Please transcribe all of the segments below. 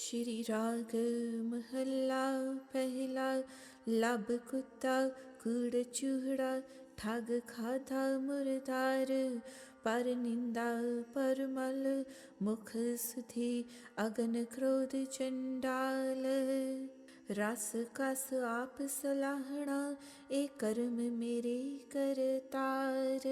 श्री राग महला पहला लब कुत्ता कूड़ चूड़ा ठग खाधा मुर्दार पर निंदा पर मल मुख सुधि अगन क्रोध चंडाल रस कस आप सलाहना ए कर्म मेरे Kartar.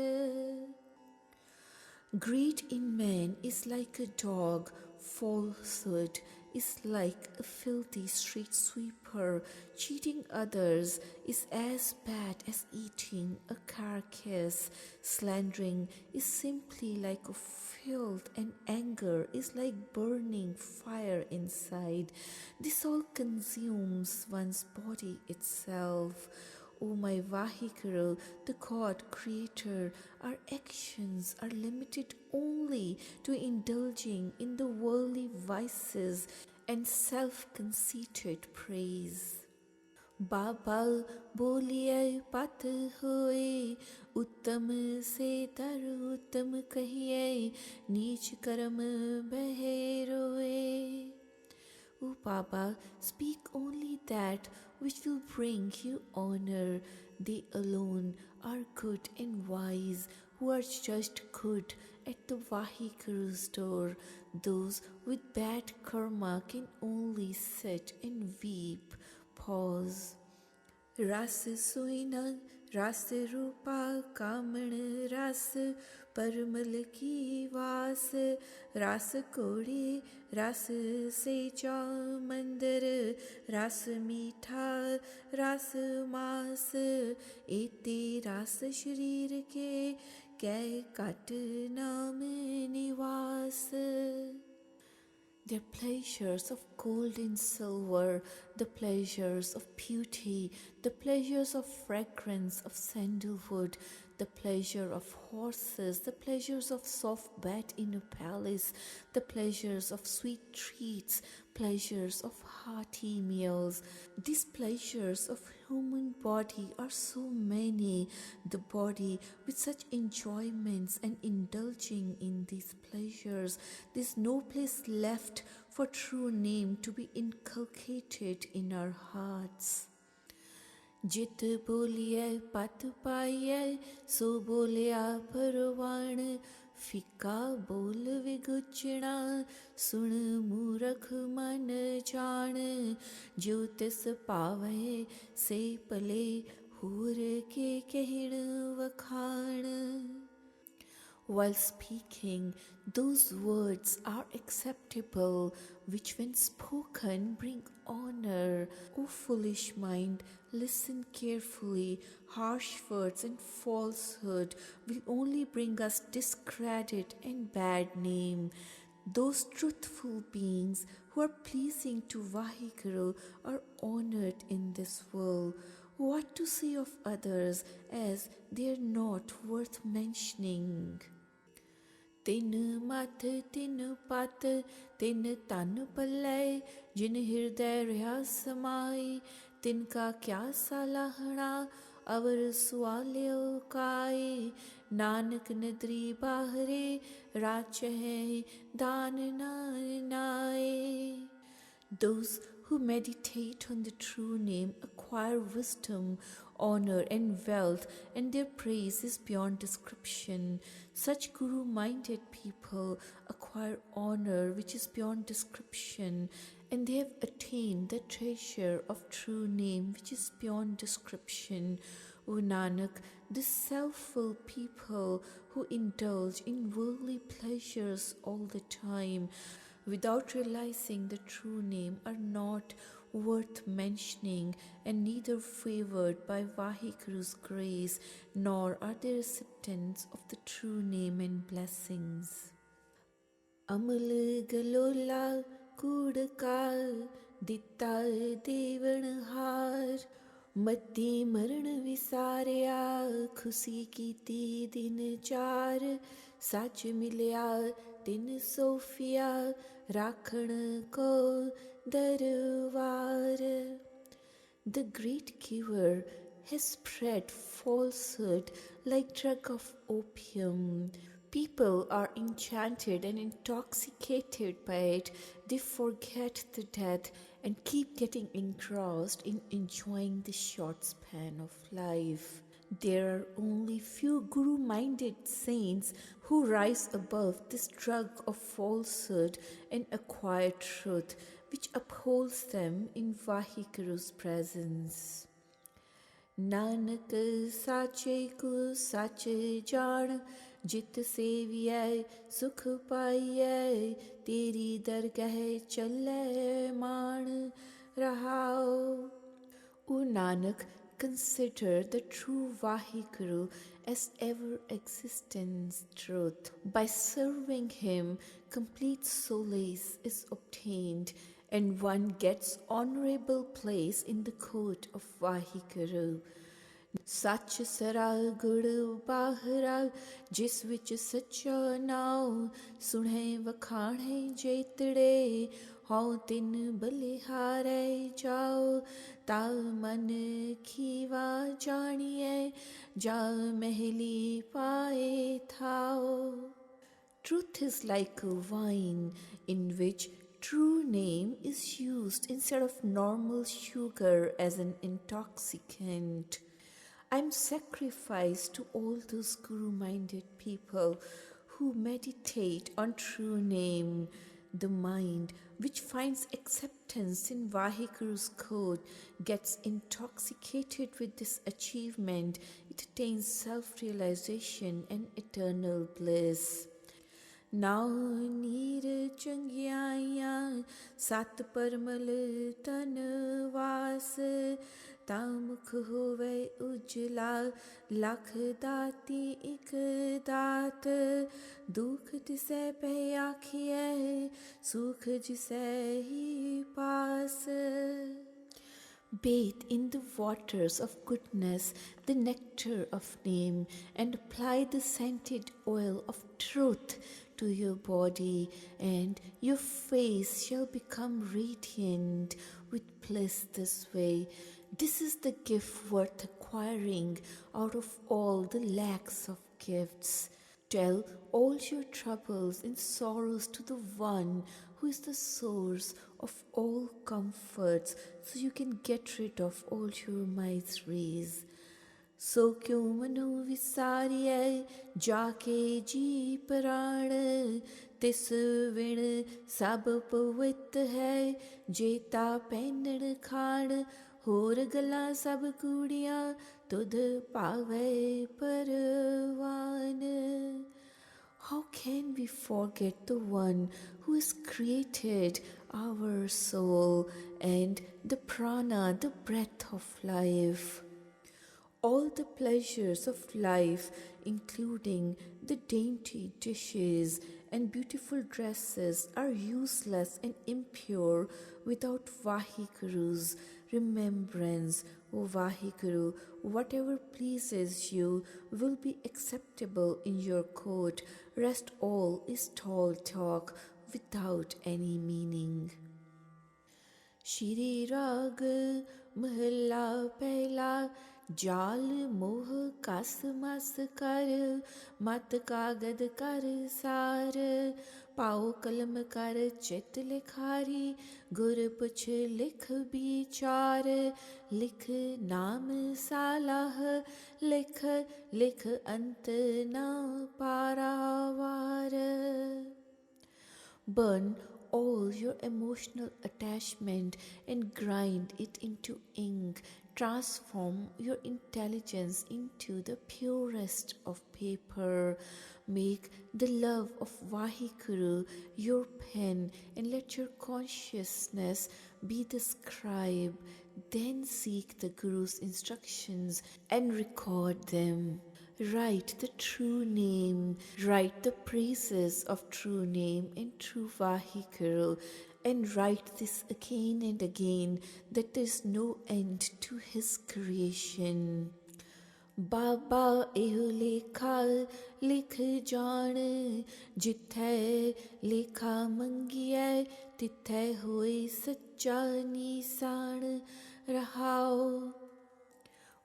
Greed in man is like a dog, falsehood is like a filthy street sweeper, cheating others is as bad as eating a carcass, slandering is simply like a filth, and anger is like burning fire inside. This all consumes one's body itself. O my Vahikuru, the God Creator, our actions are limited only to indulging in the worldly vices and self-conceited praise. बाबा बोलिए पत होए उत्तम से तर उत्तम कहिए नीच कर्म बहे रोए। O Baba, speak only that which will bring you honor. They alone are good and wise, who are judged good at the Vahikuru's door. Those with bad karma can only sit and weep. Pause. रस सुइना रस रूपा कामण रस परमल की वास रस कोड़े रस से जा मंदिर रस मीठा रस मास एते रस शरीर के कै कट नाम निवास। The pleasures of gold and silver, the pleasures of beauty, the pleasures of fragrance of sandalwood, the pleasure of horses, the pleasures of soft bed in a palace, the pleasures of sweet treats, pleasures of hearty meals. These pleasures of human body are so many, the body with such enjoyments and indulging in these pleasures, there's no place left for true name to be inculcated in our hearts. जित बोलिए पत पाइए सो बोलिया परवान फिका बोल विगुचना सुन मूरख मन जान जो तिस पावे से पले होर के कहण वखाण। While speaking, those words are acceptable, which when spoken bring honor. O foolish mind, listen carefully. Harsh words and falsehood will only bring us discredit and bad name. Those truthful beings who are pleasing to Vahikuru are honored in this world. What to say of others as they are not worth mentioning? तिन मत तिन पत तिन तन पल्लै जिन हृदय रहा समाई तिनका क्या सलाहना अवर सुआल्यो काई नानक नदरी बाहरे राचै दान नाए। Those who meditate on the true name acquire wisdom, honor and wealth, and their praise is beyond description. Such guru-minded people acquire honor which is beyond description, and they have attained the treasure of true name which is beyond description. O Nanak, the self-willed people who indulge in worldly pleasures all the time without realizing the true name are not worth mentioning and neither favored by Vahikuru's grace, nor are they recipients of the true name and blessings. Amal galola kudka ditta devan har मती मरण विसारिया खुशी कीती दिन चार सच मिलिया तिन Sophia राखण को दरबार। The great giver has spread falsehood like drug of opium. People are enchanted and intoxicated by it. They forget the death and keep getting engrossed in enjoying the short span of life. There are only few guru-minded saints who rise above this drug of falsehood and acquire truth, which upholds them in Vahiguru's presence. Nanak साचे को साचे जान जित सेवियै सुख पाइयै तेरी दरगह चलै मान रहाओ. O Nanak, consider the true Vahiguru as ever-existent truth. By serving him, complete solace is obtained and one gets honorable place in the court of Vahiguru. Sach sara guru bahra jis vich sacha nao sunhe vakhane jetde hau tin balihare jao ta man khiva janiye ja mehli pae thao. Truth is like a wine in which true name is used instead of normal sugar as an intoxicant. I am sacrificed to all those guru-minded people who meditate on true name. The mind which finds acceptance in Vahiguru's code gets intoxicated with this achievement. It attains self-realization and eternal bliss. Now नीर चंगियाइयां सत परमल तन वास तामुख होवे उजला लख दाती इक दात दुख तिसे पे आखिए सुख जिसे ही पास. Bathe in the waters of goodness, the nectar of name, and apply the scented oil of truth to your body, and your face shall become radiant with bliss this way. This is the gift worth acquiring out of all the lakhs of gifts. Tell all your troubles and sorrows to the one who is the source of all comforts, so you can get rid of all your miseries. So क्यों मनो विसारिए जाके जी प्राण तिस विण सब पवित है जेता पैनड़ खाण होर गला सब कूड़ियां तुध पावे परवान. How can we forget the one who has created our soul and the prana, the breath of life? All the pleasures of life, including the dainty dishes and beautiful dresses, are useless and impure without Vahiguru's remembrance. O Vahiguru, whatever pleases you will be acceptable in your court. Rest all is tall talk without any meaning. Shri Rag Mahalla Pehla जाल मोह कस मस कर मत कागद कर सार पाओ कलम कर चित लिखारी गुर पुछ लिख विचार लिख नाम सालाह लिख लिख अंत न पारावार. Burn all your emotional attachment and grind it into ink. Transform your intelligence into the purest of paper. Make the love of Vahiguru your pen and let your consciousness be the scribe. Then seek the Guru's instructions and record them. Write the true name, write the praises of true name and true Vahiguru, and write this again and again, that there is no end to his creation. Baba eho lekha likh jaan, jithe lekha mangiye tithe hoye sacha nisaan rahao.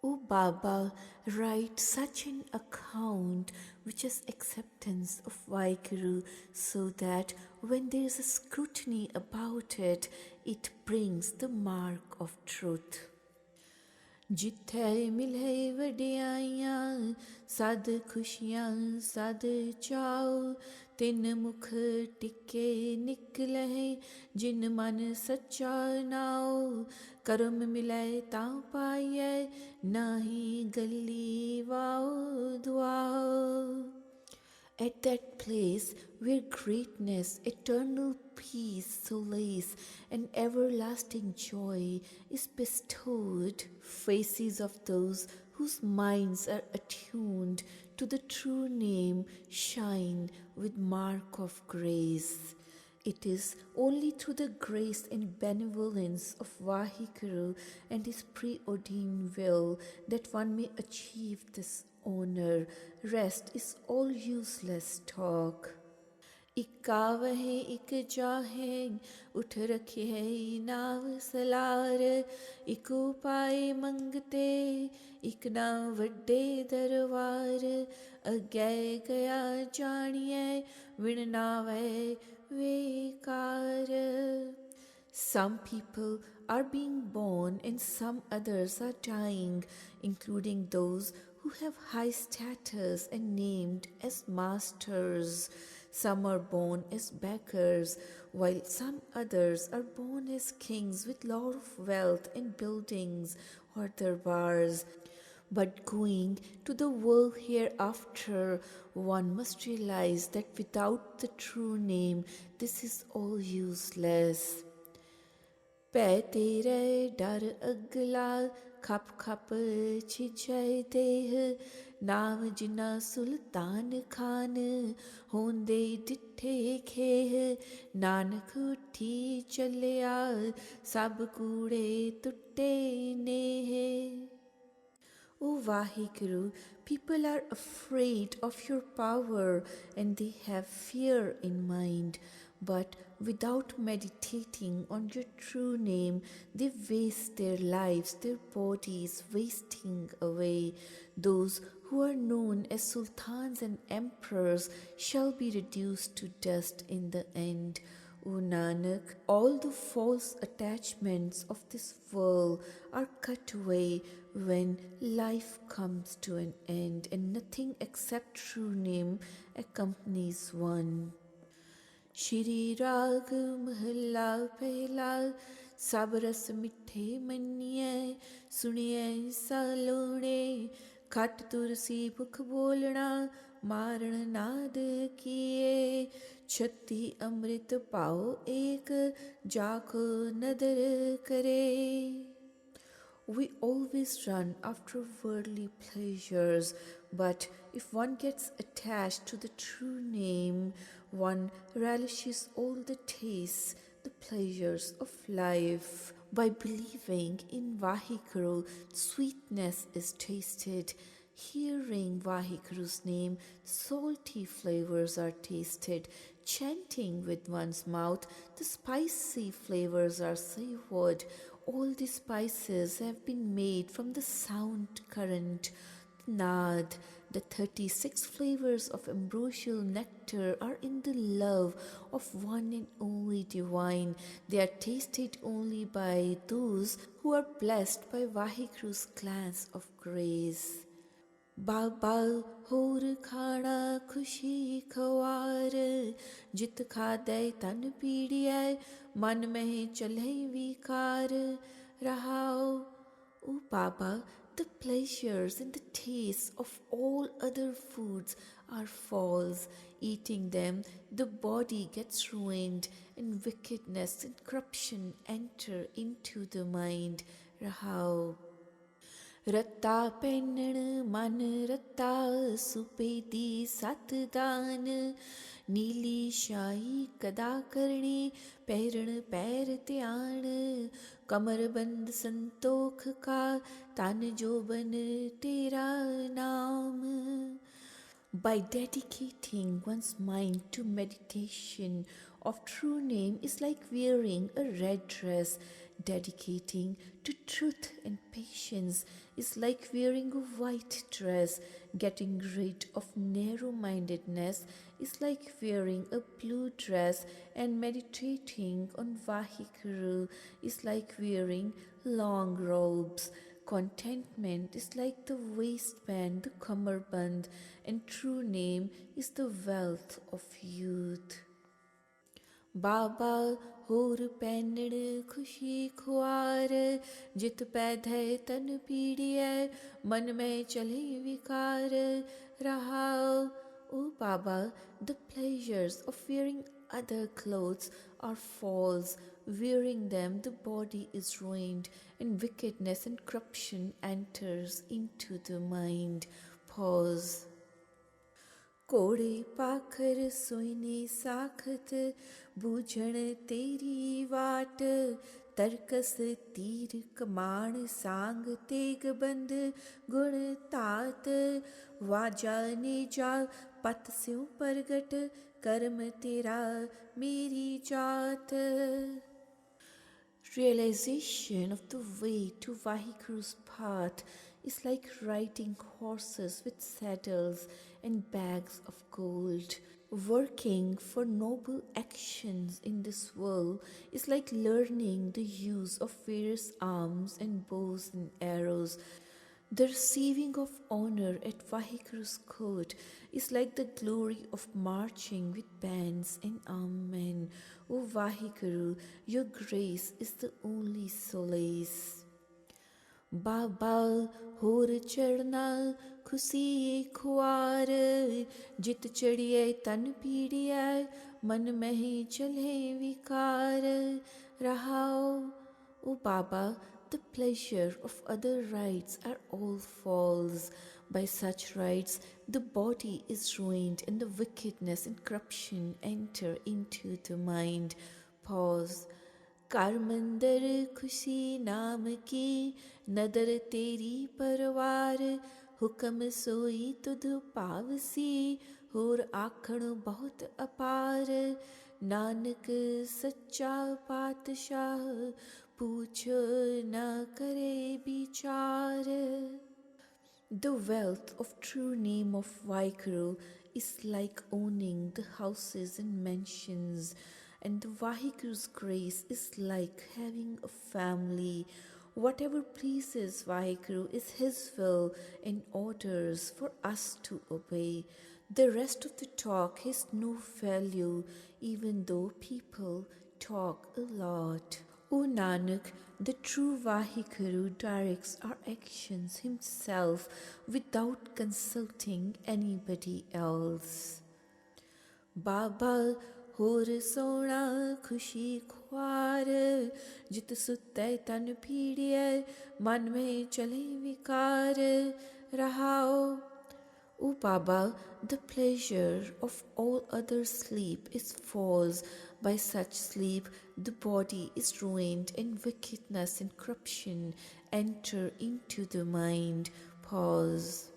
O Baba, write such an account which is acceptance of Vaheguru, so that when there is a scrutiny about it, it brings the mark of truth. जिथे मिले वडियाइयां सद खुशियां सद चाओ तिन मुख टिके निकले जिन मन सच्चा नाओ कर्म मिले तां पाइए नाही गली wow दुआओ. At that place where greatness, eternal peace, solace, and everlasting joy is bestowed, faces of those whose minds are attuned to the true name shine with mark of grace. It is only through the grace and benevolence of Vaheguru and his preordained will that one may achieve this honor. Rest is all useless talk. इकावहे इक जाहे उठ रखी है नाव सलार इक उपाय मंगते इक ना वड्डे दरबार अगे गया जानिए विण नावे वेकार. Some people are being born and some others are dying, including those who have high status and named as masters. Some are born as beggars, while some others are born as kings with lot of wealth and buildings or darbars. But going to the world hereafter, one must realize that without the true name, this is all useless. पै तेरे डर अगला खप खप छिजै देह नाम जिना सुल्तान खान होंदे डिठे खेह नानक उठी चलिया सब कूड़े टुटे नेह. O Vaheguru, people are afraid of your power and they have fear in mind. But without meditating on your true name, they waste their lives, their bodies wasting away. Those who are known as sultans and emperors shall be reduced to dust in the end. O Nanak, all the false attachments of this world are cut away when life comes to an end and nothing except true name accompanies one. Shri Rag Mahalla Pehla Sab Ras Mithe Maniye Suniye Salone Khat Tursi Mukh Bolna Maran Naad Kiye Chatti Amrit Pao Ek Jako Nadar Kare. We always run after worldly pleasures, but if one gets attached to the true name, one relishes all the tastes, the pleasures of life. By believing in Vaheguru, sweetness is tasted. Hearing Vaheguru's name, salty flavors are tasted. Chanting with one's mouth, the spicy flavors are savored. All the spices have been made from the sound current, Nad. The 36 flavors of ambrosial nectar are in the love of one and only divine. They are tasted only by those who are blessed by Vaheguru's glance of grace. बाल बाल होर खाना खुशी खवार जित खादे तन पीड़िए मन में चले विकार रहाओ. O Baba, the pleasures and the tastes of all other foods are false. Eating them, the body gets ruined and wickedness and corruption enter into the mind. Rahao. रत्ता पैनण मन रत्ता सुपेदी सतदान नीली शाही कदा करणी पैरण पैर त्याण कमर बंद संतोख का तन जोबन तेरा नाम. By dedicating one's mind to meditation of true name is like wearing a red dress. Dedicating to truth and patience is like wearing a white dress. Getting rid of narrow mindedness is like wearing a blue dress, and meditating on Vaheguru is like wearing long robes. Contentment is like the waistband, the cummerbund, and true name is the wealth of youth. बाबा होर पैनड़ खुशी खुआर जित पैधे तन पीड़िय मन में चले विकार रहाओ. O Baba, the pleasures of wearing other clothes are false. Wearing them, the body is ruined, and wickedness and corruption enters into the mind. Pause. कोड़े पाखर सोइने साखत बूझण तेरी वाट तरकस तीर कमाण सांग तेग बंद गुण तात वाजा ने जा पत स्यों परगट कर्म तेरा मेरी जात. Realization of the way to Vaheguru's path is like riding horses with saddles and bags of gold. Working for noble actions in this world is like learning the use of various arms and bows and arrows. The receiving of honor at Vaheguru's court is like the glory of marching with bands and armed men. O Vaheguru, your grace is the only solace. बाबा होर चढ़ना खुशी खुआर जित चढ़िए तन पीड़िए मन में ही चले विकार रहाओ. O Baba, the pleasure of other rites are all false. By such rites, the body is ruined and the wickedness and corruption enter into the mind. Pause. कर मंदर खुशी नाम की नदर तेरी परवार हुक्म सोई तुध पावसी होर आखण बहुत अपार नानक सच्चा पातशाह पूछो न करे विचार. The wealth of true name of Vaheguru is like owning the houses and mansions, and the Vaheguru's grace is like having a family. Whatever pleases Vaheguru is His will and orders for us to obey. The rest of the talk has no value, even though people talk a lot. O Nanak, the true Vaheguru directs our actions himself without consulting anybody else. Baba होर सोना खुशी ख्वार जित सुते तन पीड़िए मन में चले विकार रहाओ. O Baba, the pleasure of all other sleep is false. By such sleep, the body is ruined and wickedness and corruption enter into the mind. Pause.